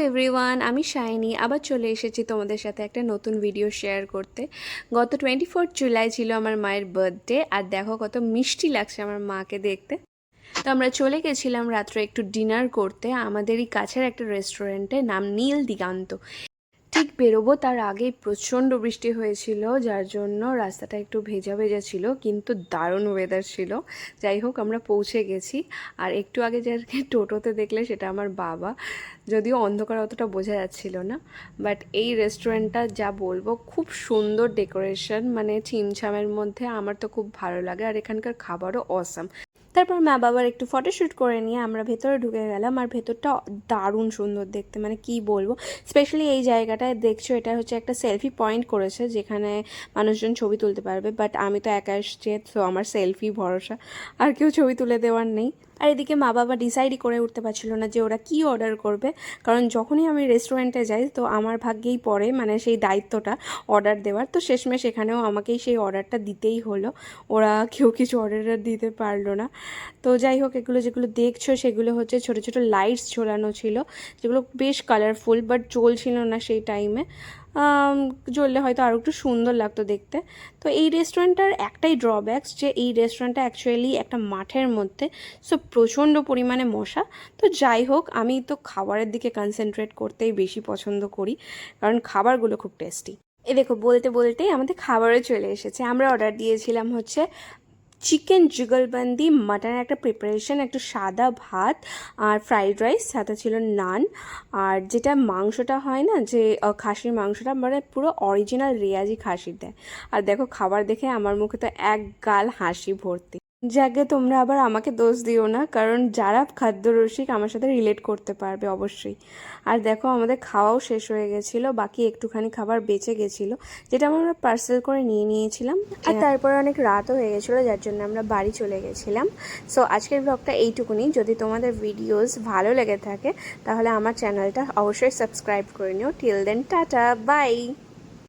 Everyone, আমি shiny আবার চলে এসেছি তোমাদের সাথে একটা নতুন ভিডিও শেয়ার করতে। গত 24 জুলাই ছিল আমার মায়ের বার্থডে, আর দেখো কত মিষ্টি লাগছে আমার মাকে দেখতে। তো আমরা চলে গেছিলাম রাত্রে একটু ডিনার করতে আমাদেরই কাছের একটা রেস্টুরেন্টে, নাম নীল দিগান্ত। ঠিক বেরোবো তার আগেই প্রচণ্ড বৃষ্টি হয়েছিল, যার জন্য রাস্তাটা একটু ভেজা ভেজা ছিল, কিন্তু দারুণ ওয়েদার ছিল। যাই হোক, আমরা পৌঁছে গেছি। আর একটু আগে যাকে টোটোতে দেখলে সেটা আমার বাবা, যদিও অন্ধকার অতটা বোঝা যাচ্ছিল না। বাট এই রেস্টুরেন্টটা যা বলবো, খুব সুন্দর ডেকোরেশন, মানে ছিমছামের মধ্যে, আমার তো খুব ভালো লাগে। আর এখানকার খাবারও অসাম। তারপর মা বাবার একটু ফটোশ্যুট করে নিয়ে আমরা ভেতরে ঢুকে গেলাম। আর ভেতরটা দারুণ সুন্দর দেখতে, মানে কি বলবো। স্পেশালি এই জায়গাটায় দেখছো, এটা হচ্ছে একটা সেলফি পয়েন্ট করেছে যেখানে মানুষজন ছবি তুলতে পারবে। বাট আমি তো একা এসছি, তো আমার সেলফি ভরসা, আর কেউ ছবি তুলে দেওয়ার নেই। আর এদিকে মা বাবা ডিসাইডই করে উঠতে পারছিল না যে ওরা কি অর্ডার করবে, কারণ যখনই আমি রেস্টুরেন্টে যাই তো আমার ভাগ্যেই পড়ে মানে সেই দায়িত্বটা অর্ডার দেওয়ার। তো শেষমেশ এখানেও আমাকেই সেই অর্ডারটা দিতেই হলো, ওরা কেউ কিছু অর্ডার দিতে পারলো না। তো যাই হোক, এগুলো যেগুলো দেখছো সেগুলো হচ্ছে ছোটো ছোটো লাইটস ঝোলানো ছিল, যেগুলো বেশ কালারফুল, বাট জ্বলছিল না সেই টাইমে। জ্বললে হয়তো আরও একটু সুন্দর লাগতো দেখতে। তো এই রেস্টুরেন্টটার একটাই ড্রব্যাকস, যে এই রেস্টুরেন্টটা অ্যাকচুয়ালি একটা মাঠের মধ্যে, সো প্রচণ্ড পরিমাণে মশা। তো যাই হোক, আমি তো খাবারের দিকে কনসেন্ট্রেট করতেই বেশি পছন্দ করি, কারণ খাবারগুলো খুব টেস্টি। দেখো, বলতে বলতেই আমাদের খাবারও চলে এসেছে। আমরা অর্ডার দিয়েছিলাম হচ্ছে চিকেন জুগলবন্দি মাটনের একটা প্রিপারেশন, একটু সাদা ভাত আর ফ্রাইড রাইস, সাথে ছিল নান। আর যেটা মাংসটা হয় না, যে খাসির মাংসটা, মানে পুরো অরিজিনাল রেয়াজি খাসির দেয়। আর দেখো, খাবার দেখে আমার মুখে তো এক গাল হাসি ভর্তি। যাকে তোমরা আবার আমাকে দোষ দিও না, কারণ যারা খাদ্যরসিক আমার সাথে রিলেট করতে পারবে অবশ্যই। আর দেখো, আমাদের খাওয়াও শেষ হয়ে গেছিলো, বাকি একটুখানি খাবার বেঁচে গেছিলো, যেটা আমরা পার্সেল করে নিয়ে নিয়েছিলাম। আর তারপরে অনেক রাতও হয়ে গেছিলো, যার জন্য আমরা বাড়ি চলে গেছিলাম। সো আজকের ব্লগটা এইটুকুনি। যদি তোমাদের ভিডিওস ভালো লেগে থাকে তাহলে আমার চ্যানেলটা অবশ্যই সাবস্ক্রাইব করে নিও। Till then, tata, by.